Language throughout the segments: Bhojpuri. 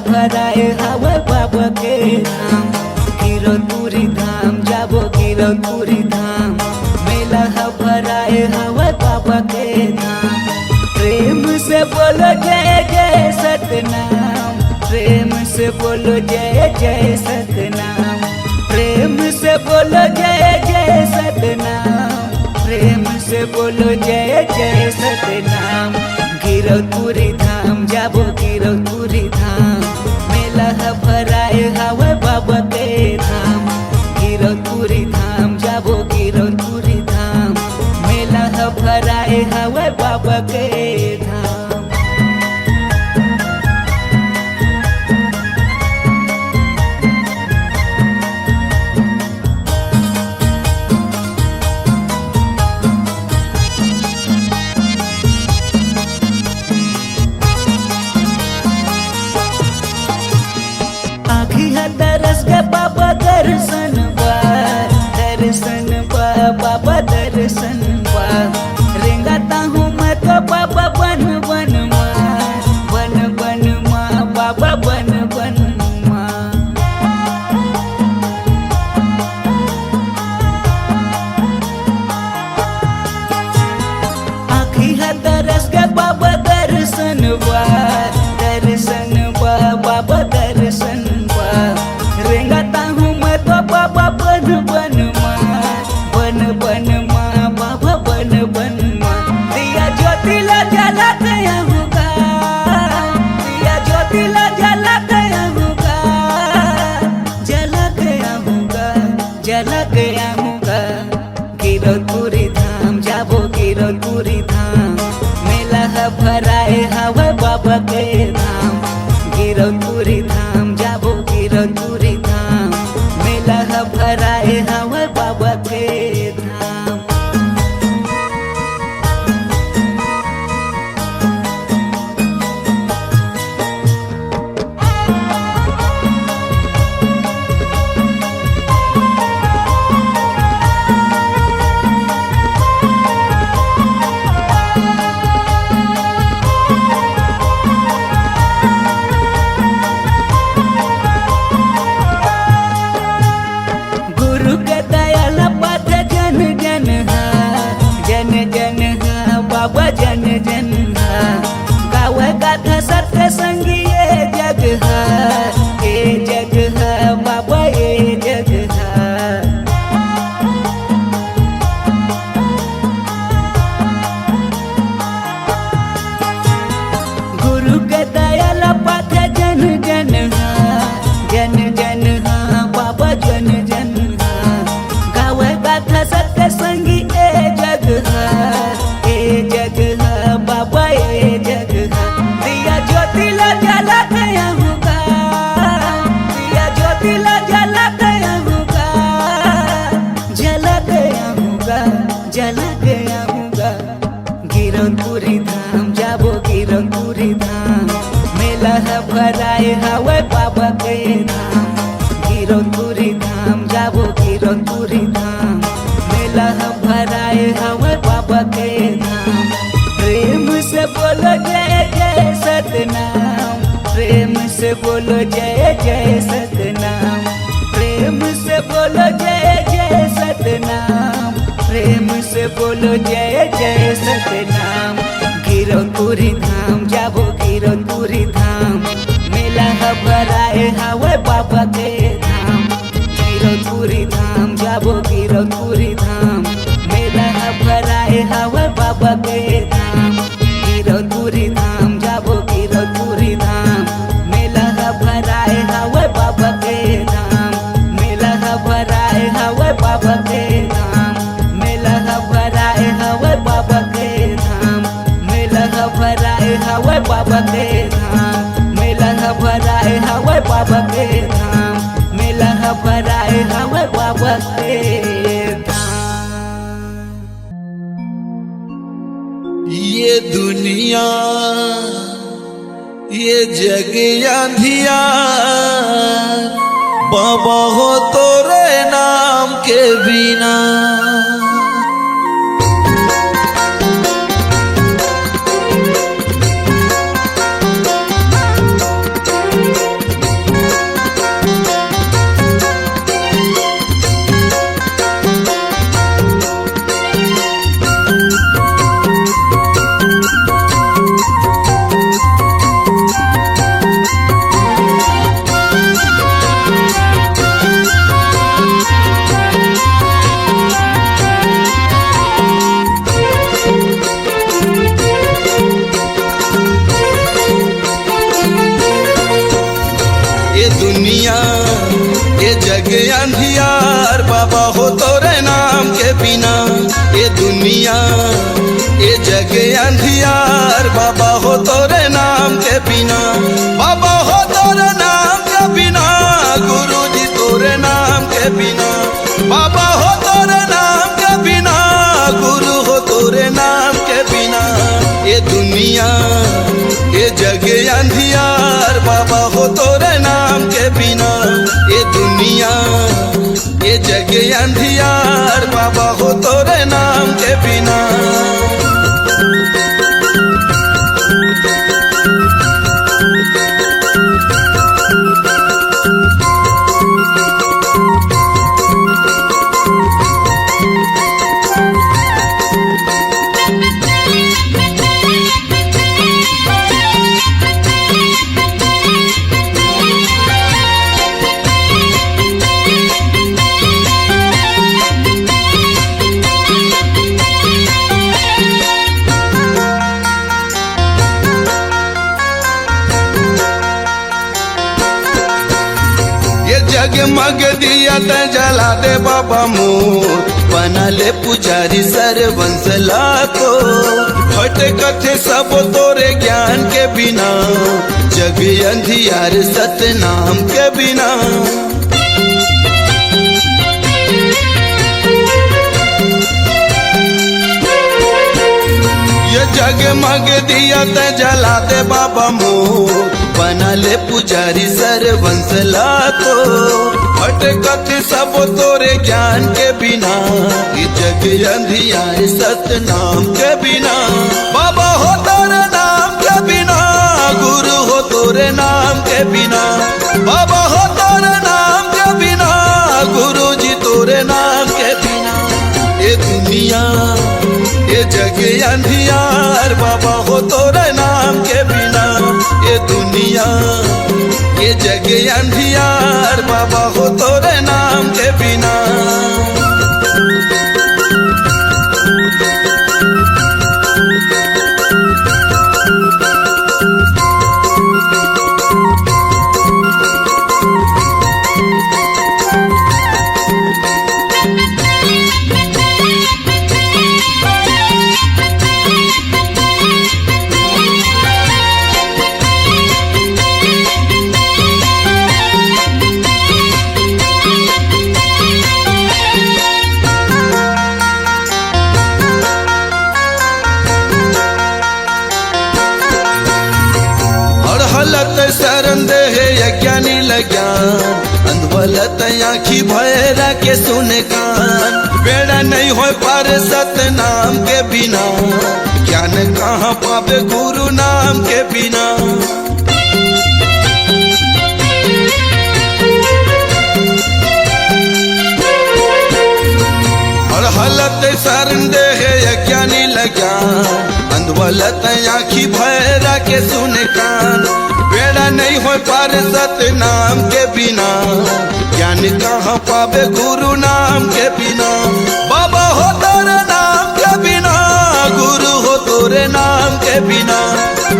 भराए हवा बाबा के धाम गिरौदपुरी धाम जाबो गिरौदपुरी धाम मेला भराए हवा बाबा के धाम। प्रेम से बोलो जय जय सतनाम, प्रेम से बोलो जय जय सतनाम, प्रेम से बोलो जय जय सतनाम, प्रेम से बोलो जय जय सतनाम। गिरौदपुरी धाम जाबो गिरौदपुरी धाम मेला भराए हवा बाबा के धाम गिरौदपुरी धाम जाबो गिरौदपुरी धाम मेला भराए हवा बाबा के धाम। दरस के बाबा दर्शन बाबा दर्शन रेंगाता हूँ मैं तो बाबा बन बन माँ बाबा बन बन माँ। आखी है दरस के बाबा दर्शन बाबा दर्शन रेंगाता हूँ मैं तो बाबा बन बन माँ बाबा बन बन माँ। दिया ज्योतिला जला गया होगा, दिया ज्योतिला जला गया होगा, जला गया होगा, जला गया होगा। गिरौदपुरी धाम जाबो गिरौदपुरी धाम मेला भराए हवा बाबा के धाम गिरौदपुरी धाम जाबो गिरौदपुरी धाम मेला भराए हवा बाबा के धाम। बाबा जन जन गावे गाथा सत्य संगी ये जग है बाबा ये जग है। गुरु के दयाल पाथ जन जन बाबा जन जन गावे गाथा सत्य संगी ये जग है बाबा ये जग है। दिया ज्योतिला जला गया होगा, दिया ज्योतिला जला गया होगा, जला गया होगा, जला गया होगा। गिरौदपुरी धाम जाबो गिरौदपुरी धाम मेला भराए हवा बाबा के धाम गिरौदपुरी धाम जाबो गिरौदपुरी धाम मेला भराए हवा बाबा के धाम। प्रेम से बोलो जय जय सतनाम, प्रेम से बोलो जय जय सतनाम, प्रेम से बोलो जय जय सतनाम, प्रेम से बोलो जय जय सतनाम। गिरौदपुरी धाम जाबो गिरौदपुरी धाम मेला भराए हवा बाबा के धाम गिरौदपुरी धाम जाबो गिरौदपुरी धाम मेला भराए हवा बाबा के धाम गिरौदपुरी धाम जाबो गिरौदपुरी धाम मेला भराए हवा बाबा के धाम मेला भराए हवा बाबा के धाम मेला भराए हवा बाबा के धाम मेला भराए हवा बाबा के धाम मेला भराए हवा बाबा के धाम मेला भराए हवा बाबा के धाम। ये दुनिया ये जग अंधिया बाबा हो तोरे नाम के बिना। अंधियार बाबा हो तोरे नाम के बिना ये दुनिया ये जग अंधियार बाबा हो तोरे नाम के बिना बाबा हो तोरे नाम के बिना गुरु जी तोरे नाम के बिना बाबा हो तोरे नाम के बिना गुरु हो तोरे नाम के बिना ये दुनिया ये जग अंधियार बाबा हो तोरे नाम के बिना ये दुनिया ये जग अंधियार बाबा हो तोरे नाम के बिना जगमग दिया त जला दे बाबा मोर बना ले पुजारी सरवंश लाखो भटकथे सब तोरे ज्ञान के बिना जग अंधियार सतनाम के बिना ये जगमग दिया त जला दे बाबा मोर बना ले पुजारी सरवंश लाखो भटकत सब तोरे ज्ञान के बिना ये जग अंधियार सतनाम के बिना बाबा हो तोरे नाम के बिना गुरु हो तोरे नाम के बिना बाबा हो तोरे नाम के बिना गुरु जी तोरे नाम के बिना ये दुनिया ये जग अंधियार बाबा हो तोरे नाम के बिना ये दुनिया ये जग अंधियार बाबा हो तोरे नाम के बिना शरण दे यज्ञानी लज्ञान अंधवलत आँखी भैरा के सुने कान बेड़ा नहीं हो पार सतनाम के बिना ज्ञान कहाँ पावे गुरु नाम के बिना हलत शरण दे यज्ञानी लज्ञान अंधवलत आँखी भैरा के सुने कान बेड़ा नहीं हो पार सतनाम के बिना ज्ञान कहाँ पावे गुरु नाम के बिना बाबा हो तोरे नाम के बिना गुरु हो तोरे नाम के बिना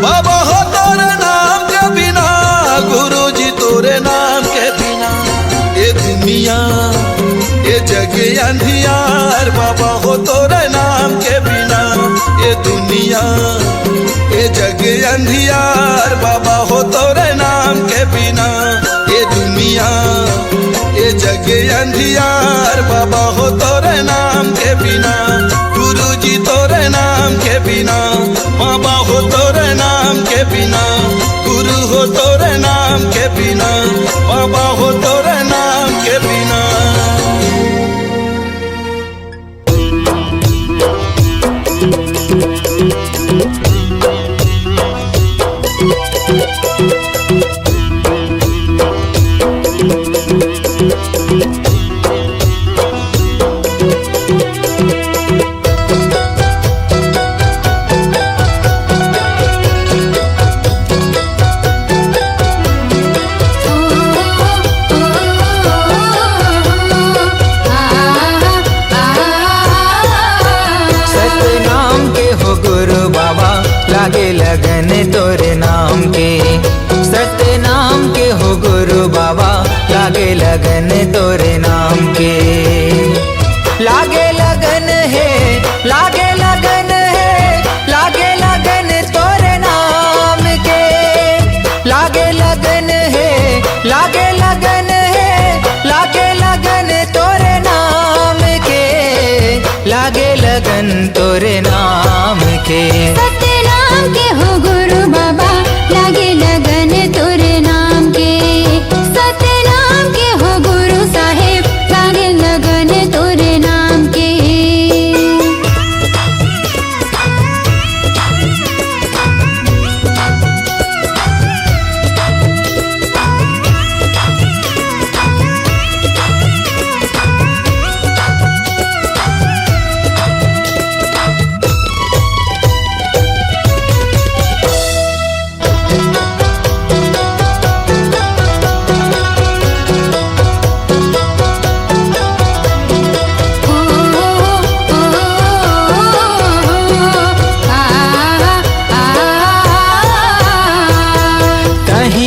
बाबा हो तोरे नाम के बिना गुरु जी तोरे नाम के बिना ये दुनिया ये जग अंधियार बाबा हो तोरे नाम के बिना ये दुनिया ये जग अंधियार बाबा हो तोरे नाम के बिना ये दुनिया ये जग अंधियार बाबा हो तोरे नाम के बिना गुरु जी तोरे नाम के बिना बाबा हो तोरे नाम के बिना गुरु हो तोरे नाम के बिना बाबा हो तोरे नाम के बिना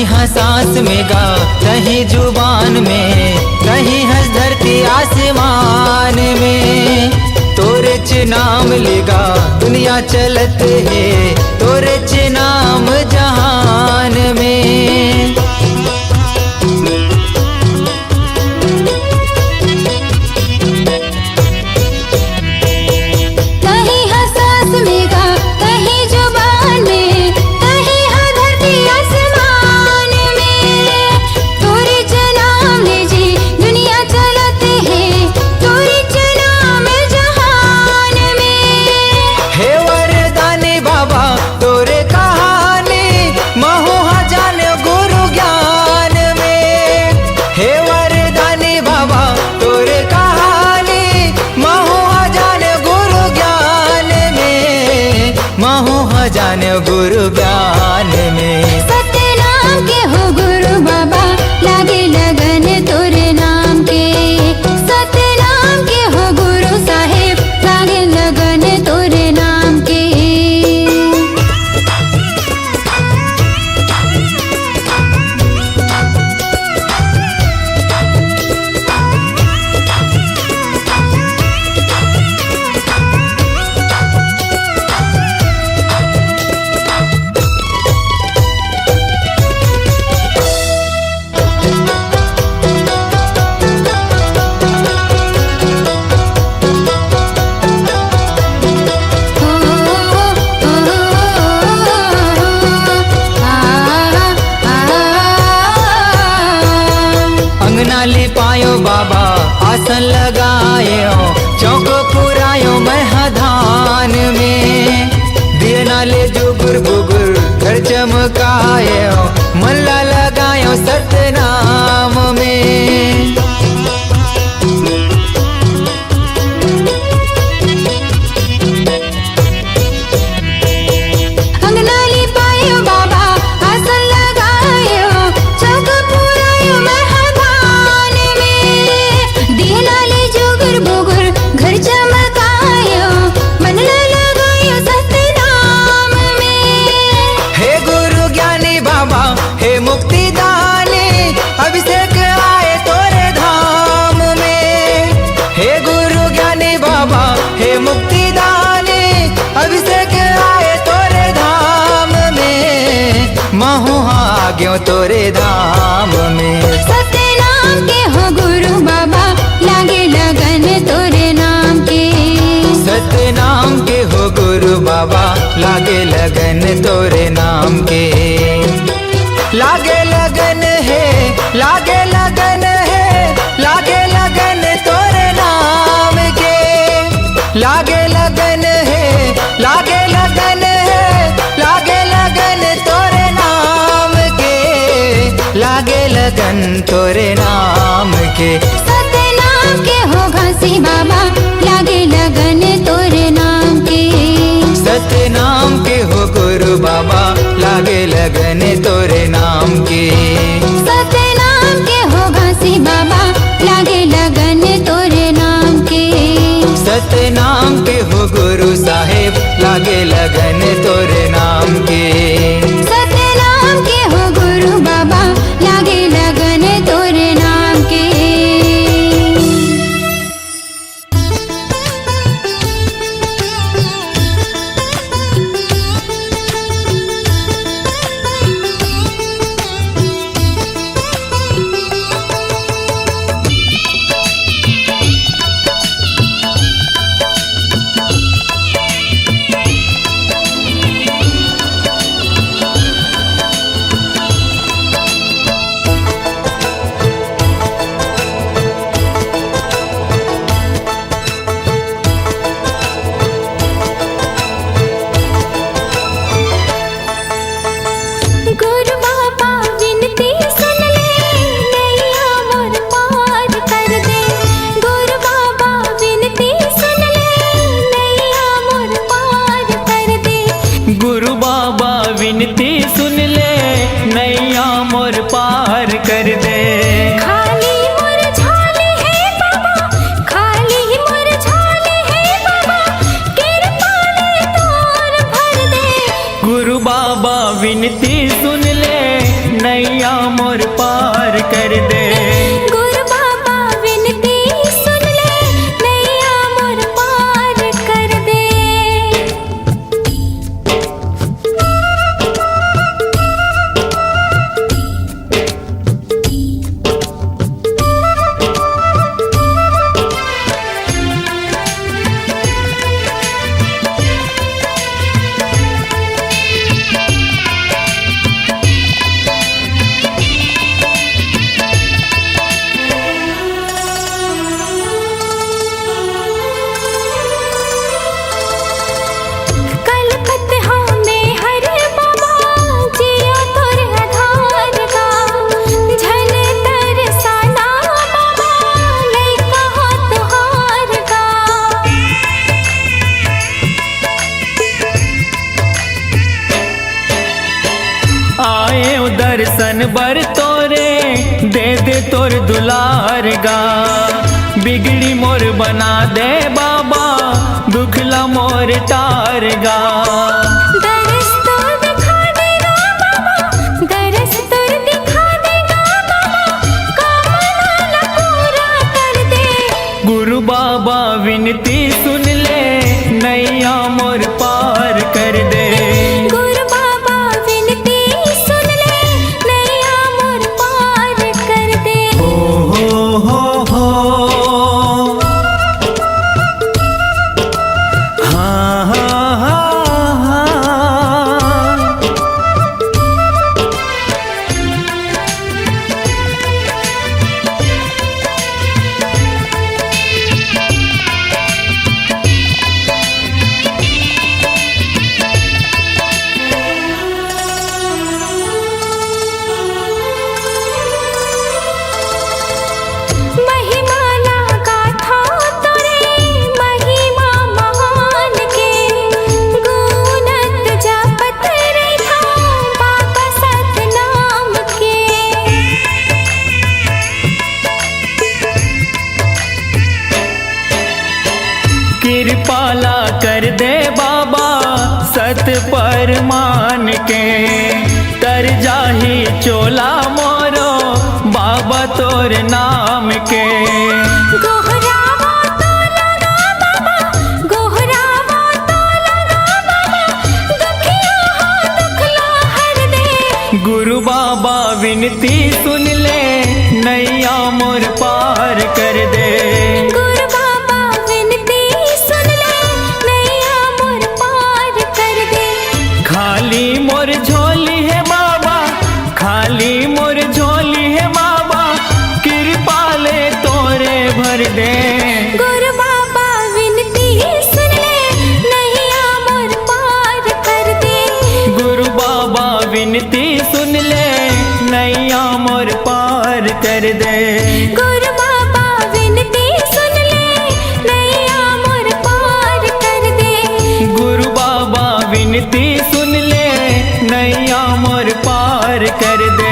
कहीं है सांस में गा, कहीं जुबान में, कहीं है धरती आसमान में। तोरे च नाम लेगा दुनिया चलत है, तोरे च नाम जहान में। कहीं है सांस में गा, कहीं जुबान में, कहीं है धरती आसमान में। तोरे च नाम ले जी दुनिया चलत है, तोरे च नाम जहान में। हे वरदानी बाबा तोरे कहानी, महु जान गुरु ज्ञान में। हे वरदानी बाबा तोरे कहानी, महु जान गुरु ज्ञान में, महु जान गुरु ज्ञान में। सतनाम के हो गुरु बाबा, लागे लगन तोरे नाम के। सतनाम के हो गुरु साहेब, लागे लगन तोरे नाम के। अंगना लिपायो बाबा आसन लगायो, चौक पुरायो महधान में। दिए नाले जुगुर बुगुर घर चमकायो, मल्ला लगायो सतनाम में। अंगना लिपायो बाबा आसन लगायो, चौक पुरायो महधान में। दिए नाले जुगुर बुगुर घर चमकायो, मनला लगायो सतनाम में। हे गुरु ज्ञानी बाबा हे मुक्ति दानी, अभिषेक आए तोरे धाम में। हे गुरु ज्ञानी बाबा हे मुक्ति दानी, अभिषेक आए तोरे धाम में, महु आ गयो तोरे धाम में। सतनाम के हो गुरु बाबा, लागे लगन तोरे नाम के। सतनाम के हो गुरु बाबा, लागे लगन तोरे नाम के। लागे लगन है, लागे लगन है, लागे लगन तोरे नाम के। लागे लगन है, लागे लगन है, लागे लगन तोरे नाम के। लागे लगन तोरे नाम के। सतनाम के हो घासी बाबा, लागे लगन तोरे नाम के। सतनाम के हो गुरु बाबा, लागे लगन तोरे नाम के। सतनाम के हो घासी बाबा, लागे लगन तोरे नाम के। सतनाम के हो गुरु साहेब, लागे लगन तोरे नाम के। सतनाम के हो गुरु बाबा, लागे लगन तोरे नाम के। विनती सुन ले, नैया मोर पार कर दे। खाली मुरझाले है बाबा, खाली मुरझाले है बाबा, कृपा ले तोर भर दे। गुरु बाबा विनती सुन ले, नैया दर्शन बर तोरे दे दे तोर दुलार गा। बिगड़ी मोर बना दे बाबा दुखला मोर टार गा। दरस तो दिखा देगा बाबा, दरस तो दिखा देगा बाबा, कामना पूरा कर दे। गुरु बाबा विनती सुन ले नैया मोर पार कर दे। गुरु बाबा विनती सुन ले, नैया मोर पार कर दे। हो हाँ हाँ हाँ हाँ। महिमा लगा था तोरे, महिमा महान के, गुणत जपत रहा बाबा सतनाम के। कृपाला कर दे बाबा सत पर मान के। तर जाही चोला मोरो बाबा तोर नाम के। गोहरावा तो लगा बाबा, गोहरावा तो लगा बाबा, दुखिया हो दुखला हर दे। गुरु बाबा विनती सुन ले नैया मोर पार कर दे। गुरु बाबा विनती सुन ले, नैया मोर पार कर दे। खाली मोर झोली है बाबा, खाली मोर झोली है बाबा, कृपा ले तोरे भर दे। गुरु बाबा विनती सुन ले, नैया मोर पार कर दे। गुरु बाबा विनती सुन ले नैया मोर पार कर दे। गुरु बाबा विनती सुन ले, नैया मोर पार कर दे। गुरु बाबा विनती सुन ले नैया मोर पार कर दे।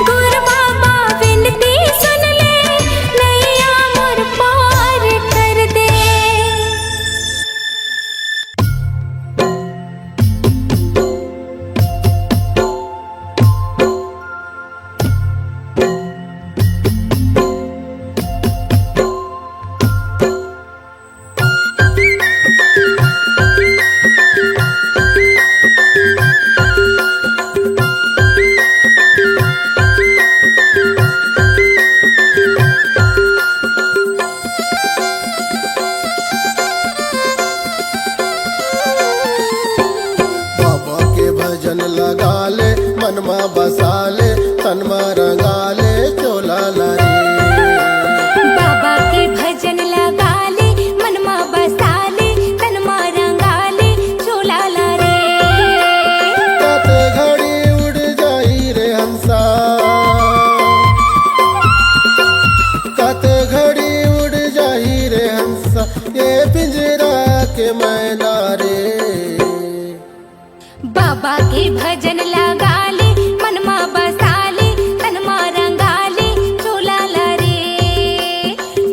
गुरु बाबा विनती सुन ले, नैया मोर पार कर दे। बाबा के भजन लगा ले, मनमा बसा ले, तनमा रंगा ले, चोला लारी। बाबा के भजन लगा ले, मनमा बसा ले, तनमा रंगा ले, चोला ला रे। कते घड़ी उड़ जाई रे हंसा, कते घड़ी उड़ जाई रे हंसा, ये पिंजरा के मैना रे। बाबा के भजन लगा ले, मनमा बसा ले, तनमा रंगा ले, चोला ला रे।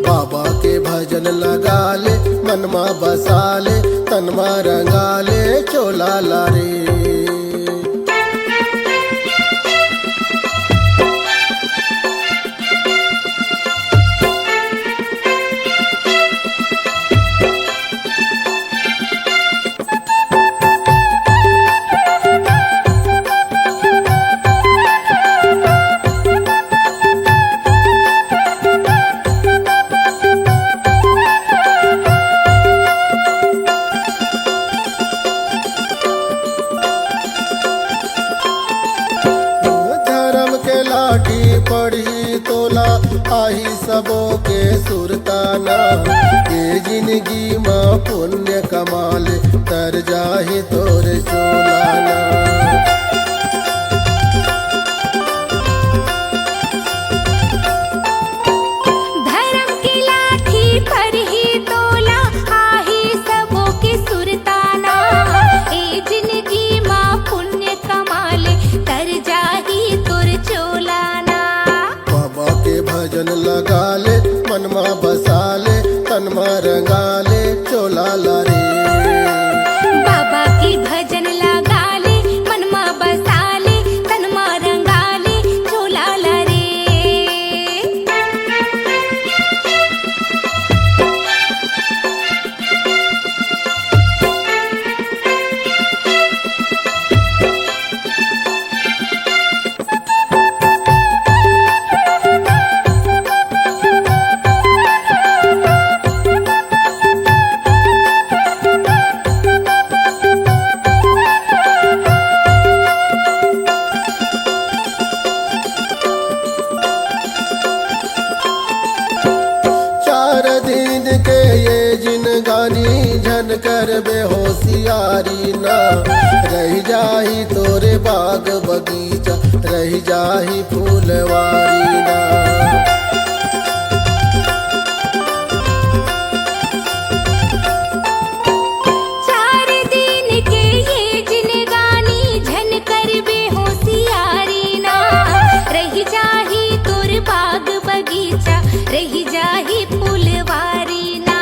बाबा के भजन लगा ले, मनमा बसा ले, तनमा रंगा ले, चोला लारी। धर्म के लाठी पड़ी तोला, आही सबों के सुरताना। ये जिंदगी माँ पुण्य कमाल, तर जाही तोरे चोलाना। धर्म की लाठी पर ही तोला, आही सबों की सुरताना। ए जिंदगी माँ पुण्य कमाले, तर जाही मनमा बसाले तनमा रंगाले चोला लारे। बाबा की भजन लगा ले मनमा बसा ले तनमा रंगा ले झोला ला रे। चार दिन के ये जिनगानी झन कर बेहोशियारी ना रह जाही तोरे बाग बगीचा रह जाही फूलवारी ना। चार दिन के ये जिनगानी झन कर बेहोशियारी ना रही जाही तोर बाग बगीचा रही जाही फूलवारी ना।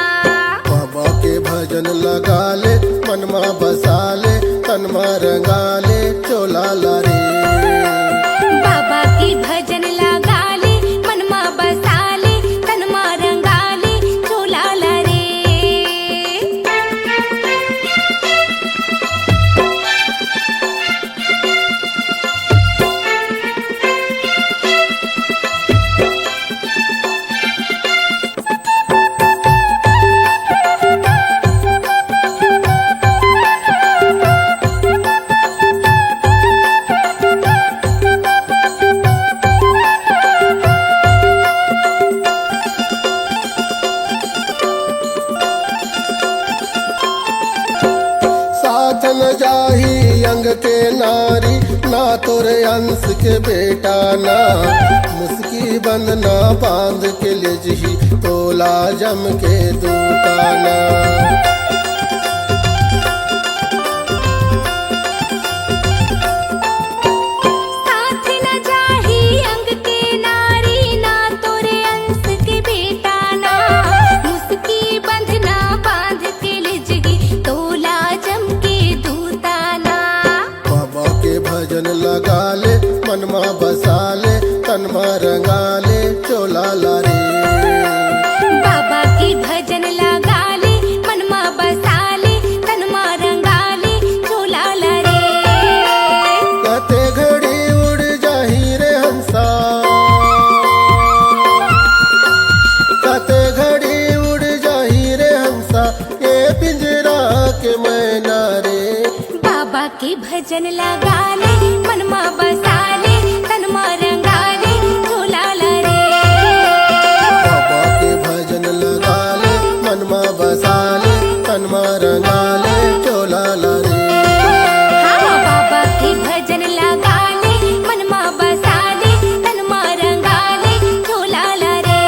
बाबा के भजन लगा ले मनमा बसाले तनमा रंगाले चोला लारे। बाबा की भजन लगा ले मनमा बसा ले तनमा रंगा ले झोला ला रे। साथ न जाही अंग के नारी ना तोरे अंश के बेटा ना मुस्की बंद ना बांध के ले जही तोला जम के दूताना। साथ न जाही अंग के नारी ना तोरे अंश के बेटा ना मुस्की बंध ना बांध के लिजगी तोला जम के दूताना। बाबा के भजन लगा ले मनमा बसाले तनमा रंगाले चोला लारे। बाबा की भजन लगा ले मनमा बसा ले तनमा रंगा ले झोला ला रे। कते घड़ी उड़ जाही रे हंसा कते घड़ी उड़ जाही रे हंसा ये पिंजरा के मैना रे। बाबा के भजन लगा ले मनमा बसा ले तनमा रंगा ले झोला ला रे। बाबा के भजन लगा ले मनमा बसाले तनमा रंगाले चोला लारे। हाँ बाबा के भजन लगा ले मनमा बसा ले तनमा रंगा ले झोला ला रे।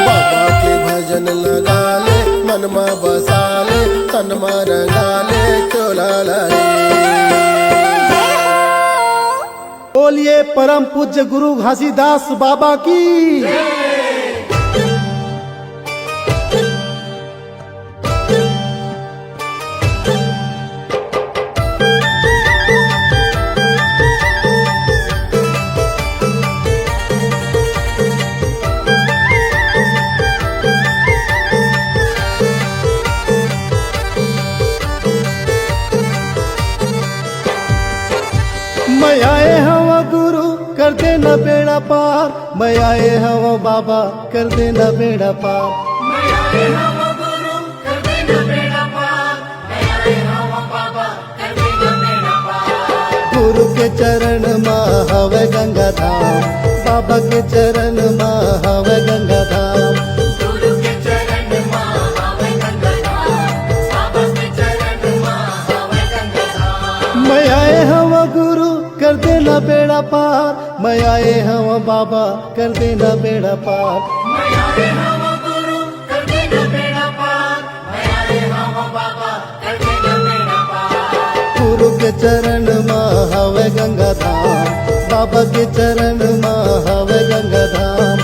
बाबा के भजन लगा ले मनमा बसाले तनमा रंगाले चोला लारे। बोलिए परम पूज्य गुरु घासीदास बाबा की। मैं आए हवा गुरु कर देना बेड़ा पार, मैं आए हवा बाबा कर देना बेड़ा पार। गुरु के चरण माँ हवे गंगा धाम, बाबा के चरण माँ हवे गंगा धाम। मैं आए हवा गुरु कर देना बेड़ा पार, मैं आए हवा बाबा कर देना बेड़ा पार। गुरु के चरण माँ हवे गंगा धाम, बाबा के चरण माँ हवे गंगा धाम।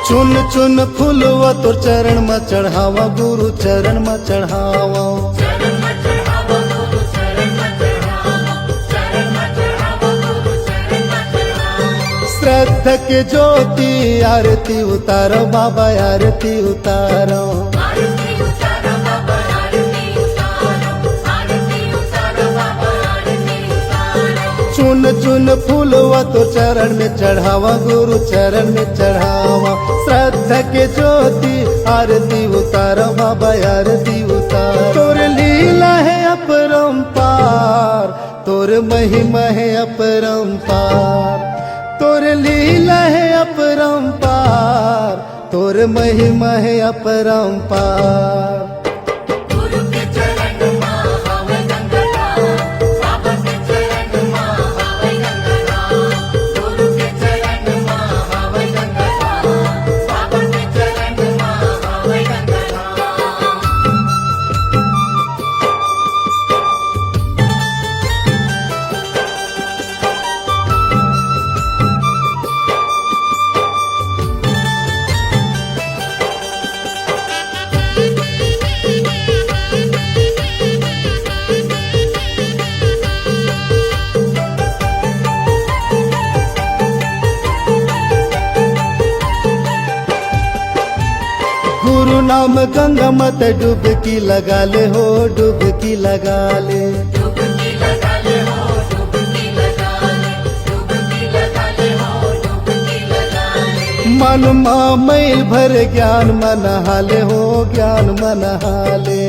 चुन चुन फूलवा तोर चरण में चढ़ावा गुरु चरण में चढ़ावा श्रद्धा के ज्योति आरती उतारो बाबा आरती उतारो चुन चुन फूलवा तो चरण में चढ़ावा गुरु चरण में चढ़ावा श्रद्धा के ज्योति आरती उतारो बाबा आरती उतारो तोर लीला है अपरंपार तोर महिमा है अपरंपार तोर लीला है अपरंपार तोर महिमा है अपरंपार गुरु नाम गंगा मत डुबकी लगा ले हो डुबकी लगा ले मन मा मैल भर ज्ञान मन हाले हो ज्ञान मन हाले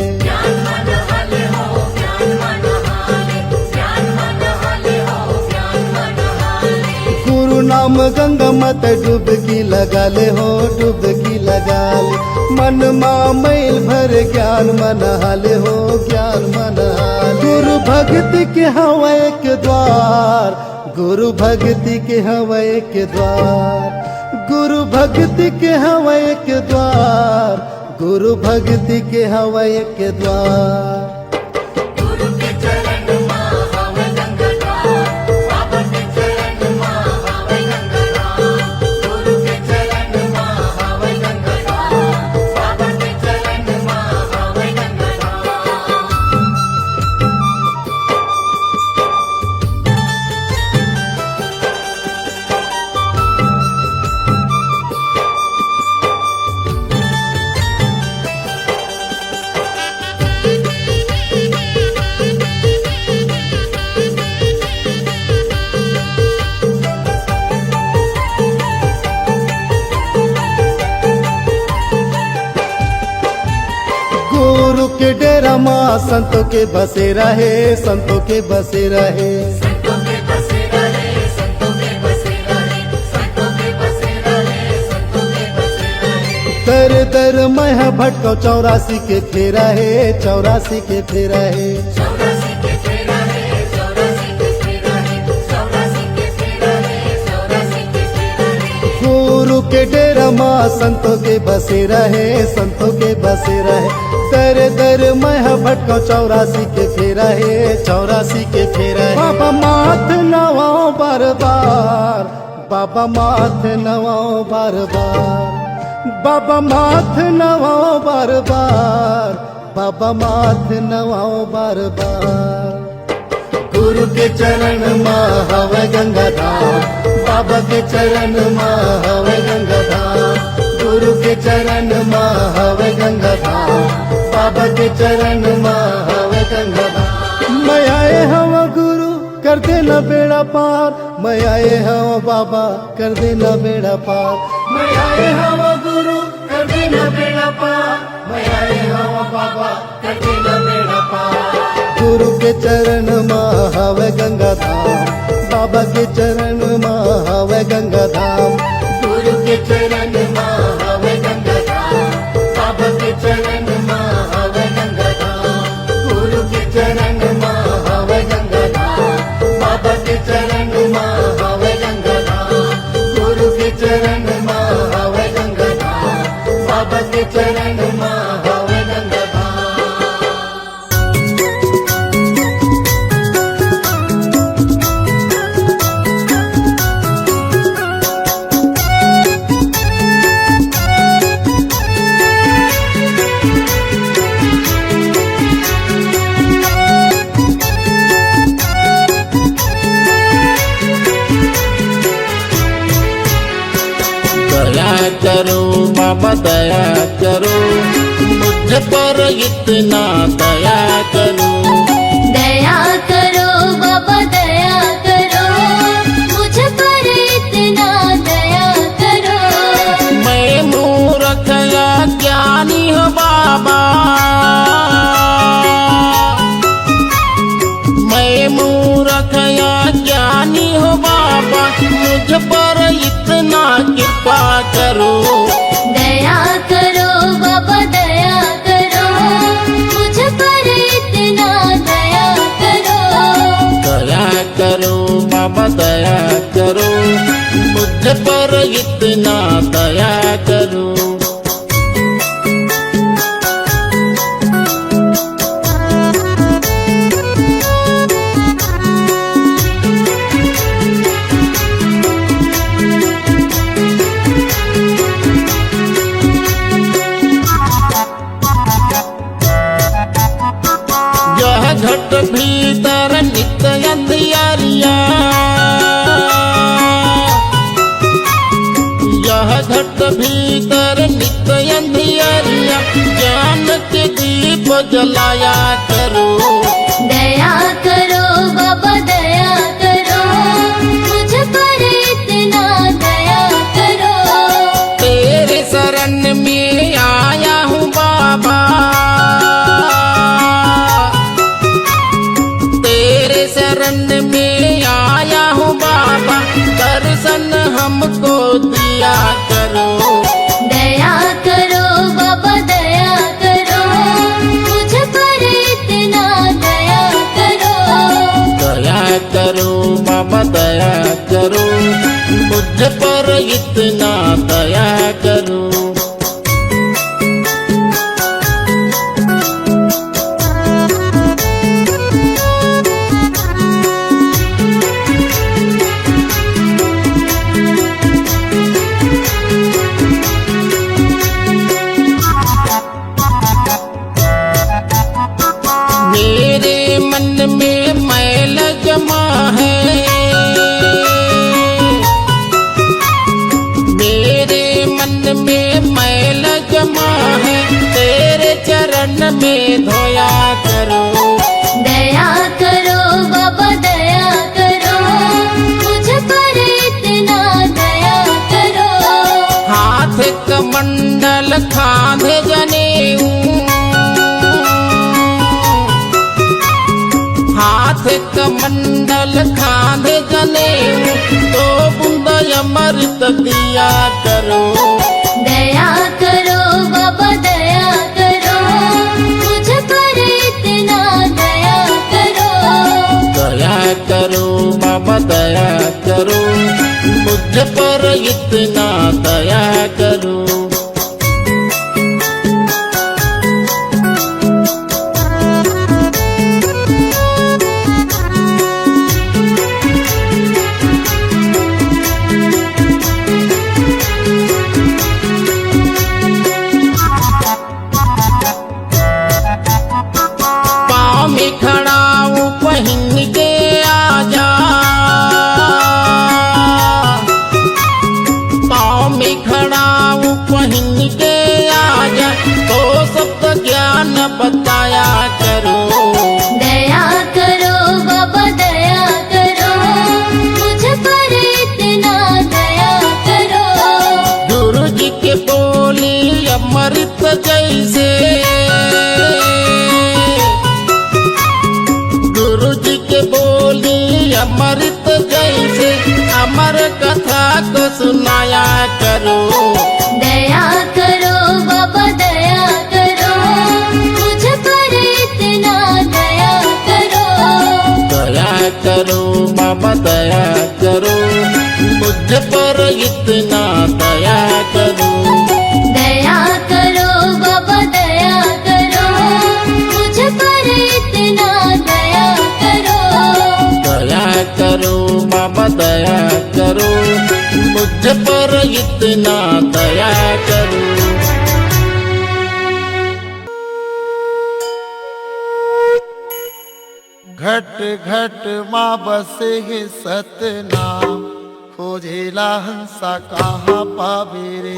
गुरु नाम गंगा मत डुबकी लगा ले हो डुबकी लगा ले मन मा मैल भर ज्ञान मन हाले हो ज्ञान मन हाले गुरु भक्ति के हवा एक द्वार गुरु भक्ति के हवा एक द्वार गुरु भक्ति के हवा एक द्वार गुरु भक्ति के हवा एक द्वार गुरु के डेरा माँ संतों के बसे रहे संतों के बसे रहे दर दर मैं भटको 84 के फेरा है 84 के फेरा है गुरु के डेरा माँ संतों के बसे रहे संतों के बसे रहे दर दर मैं भटको 84 के फेरा है 84 के फेरा है बाबा माथ नवाओ बार बार बाबा माथ नवाओ बार बार बाबा माथ नवाओ बार बार बाबा माथ नवाओ बार बार गुरु के चरण माँ हवे गंगा धाम बाबा के चरण माँ हवे गंगा धाम गुरु के चरण माँ हवे गंगा धाम बाबा के चरण माँ हवे गंगा धाम मैं आए हवा गुरु कर देना बेड़ा पार मैं आए हवा बाबा कर देना बेड़ा पार मैं आए हवा गुरु कर देना बेड़ा पार मैं आए हवा बाबा कर देना बेड़ा पार गुरु के चरण माँ हवे गंगा धाम बाबा के चरण माँ हवे गंगा धाम गुरु के चरण माँ हवे गंगा धाम बाबा के चरण माँ हवे गंगा धाम गुरु के चरण माँ हवे गंगा धाम बाबा के चरण माँ हवे गंगा धाम गुरु के चरण माँ हवे गंगा धाम बाबा के चरण माँ हवे गंगा धाम बाबा दया करो, मुझ पर इतना दया करो। दया करो बाबा दया करो, मुझ पर इतना दया करो। मैं मूर्ख या ज्ञानी हो बाबा, मैं मूर्ख या ज्ञानी हो बाबा, मुझ पर इतना कृपा करो। दया करो बाबा दया करो, मुझ पर इतना दया करो। दया करो बाबा दया करो, मुझ पर इतना दया करो। यह घट भीतर नित्य अंधियारिया, यह घट भीतर नित्य अंधियारिया, ज्ञान के दीप जलाया करो। दया करो बाबा दया करो, मुझ पर इतना दया करो। तेरे शरण में आया हूँ बाबा, तेरे शरण में आया हूँ बाबा, दर्शन हमको दिया करो। दया करो बाबा दया करो, मुझ पर इतना दया करो। दया करो बाबा दया करो, मुझ पर इतना दया करो। मेरे मन में मैल जमा है, मेरे मन में मैल जमा है, तेरे चरण में धोया करो। दया करो बाबा दया करो, मुझ पर इतना दया करो। हाथ कमंडल खांधे जनेऊ, हाथ कमंडल खांधे जनेऊ, तो बूंद अमृत दिया करो। दया करो बाबा दया करो, मुझ पर इतना दया करो। दया करो बाबा दया करो, मुझ पर इतना दया करो। पाँव में खड़ा हूँ पहन के आजा, पाँव में खड़ा हूँ पहन के आजा, तो सबका ज्ञान बताया करो। दया करो बाबा दया करो, मुझ पर इतना दया करो। गुरु जी के बोली अमृत जैसे, गुरु जी के बोली अमृत जैसे, अमर कथा को सुनाया करो। दया करो बाबा दया करो, मुझ पर इतना दया करो। दया करो बाबा दया करो, मुझ पर इतना दया करो। दया करो बाबा दया करो, मुझ पर इतना दया करो। दया करो बाबा दया करो, मुझ पर इतना दया करो। घट घट माँ बसे है सतनाम, खोजेला हंसा कहाँ पावे रे।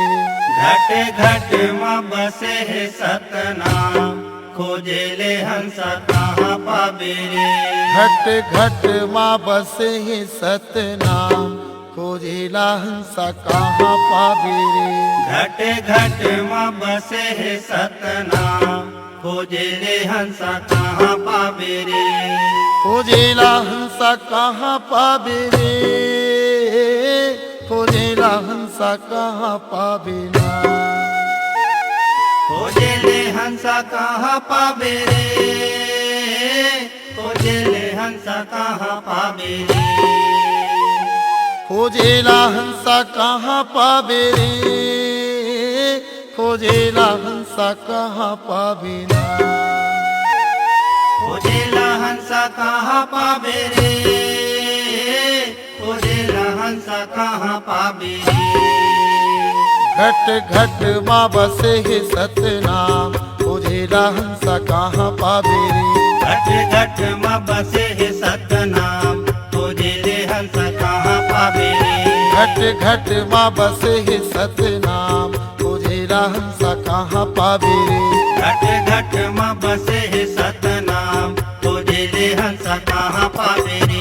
घट घट में बसे है सतनाम खोजे ले हंसा कहाँ पावे रे। घट घट माँ बसे है सतनाम खोजेला हंसा कहाँ पावे रे। घट घट में बसे है सतनाम खोजे ले हंसा कहाँ पावे रे। खोजेला हंसा कहाँ पावे रे। खोजेला हंसा कहाँ पावे ना। खोजे ले हंसा कहाँ पावे रे। खोजे ले हंसा कहाँ पावे रे। खोजेला हंसा कहाँ पावे रे। खोजेला हंसा कहाँ पावे ना। खोजेला हंसा कहाँ पावे रे। खोजेला हंसा कहाँ पावे रे। घट घट माँ बसे है सतनाम खोजेला हंसा कहाँ पावे रे। घट घट में बसे है सतनाम खोजे ले हंसा कहाँ पावे रे। घट घट माँ बसे है सतनाम खोजेला हंसा कहाँ पावे रे। घट घट में बसे है सतनाम खोजे ले हंसा कहाँ पावे रे।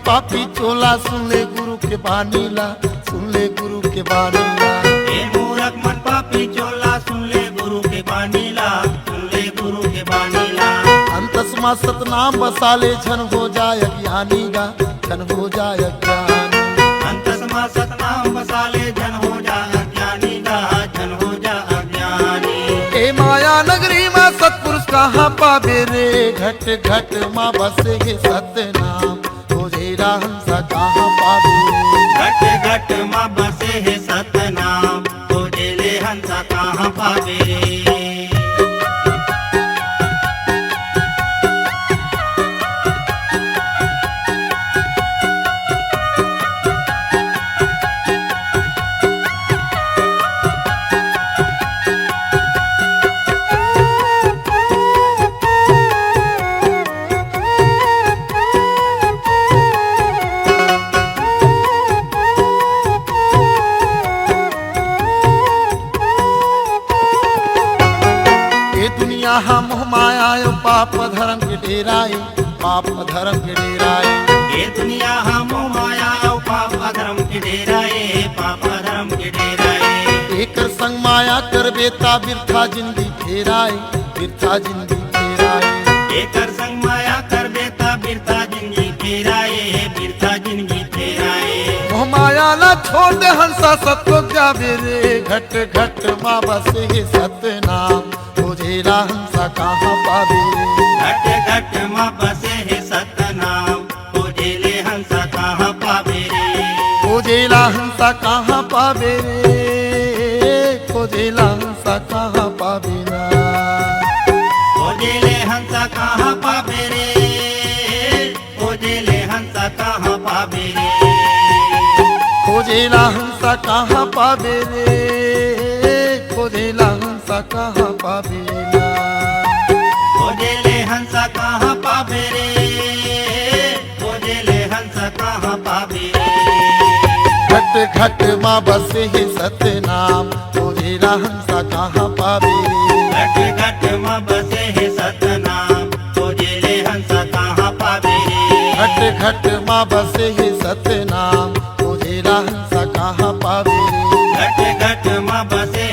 पापी चोला सुन ले गुरु के बानीला। सुन ले गुरु के बानीला। ए मूरख मन पापी चोला सुन ले गुरु के बानीला। सुन ले गुरु के बानीला। अंतस्मा सतनाम बसाले छन हो जाय अज्ञानी गा। छन हो जाय अज्ञानी। अंतस्मा सतनाम बसाले जन हो जा अज्ञानी गा। जन हो जा अज्ञानी। ए माया नगरी में सतपुरुष कहाँ पावे रे। घट घट माँ बसे है सतनाम खोजेला हंसा कहाँ पावे रे। घट घट माँ बसे है सतनाम खोजे ले हंसा कहाँ पावे रे। यहाँ मोह माया यो पाप धर्म के डेराए। पाप धर्म के डेराए। ये दुनिया हम माया और पाप धर्म के डेराए। पाप धर्म के डेराए। एक संग माया कर बेता बिरथा जिंदगी फेराए। बिरथा जिंदगी फेराए। एक संग माया कर बेता बिरथा जिंदगी फेराए। बिरथा जिंदगी फेराए। मोह माया ना छोड़ दे हंसा सबको जावे रे। घट घट माँ बसे है सतनाम खोजेला हंसा कहाँ पावे रे। घट घट माँ बसे है सतनाम खोजे ले हंसा कहाँ पावे रे। खोजेला हंसा कहाँ पावे रे। खोजेला हंसा कहाँ पावे ना। खोजे ले हंसा कहाँ पावे रे। खोजे ले हंसा कहाँ पावे रे। खोजेला हंसा कहाँ पावे रे। खोजेला हंसा कहाँ पावे ना। खोजे ले हंसा कहाँ पावे रे। खोजे ले हंसा कहाँ पावे रे। घट घट माँ बसे है सतनाम खोजेला हंसा कहाँ पावे रे। घट घट माँ बसे है सतनाम खोजे ले हंसा कहाँ पावे रे। घट घट माँ बसे है सतनाम खोजेला हंसा कहाँ पावे रे। घट घट माँ बसे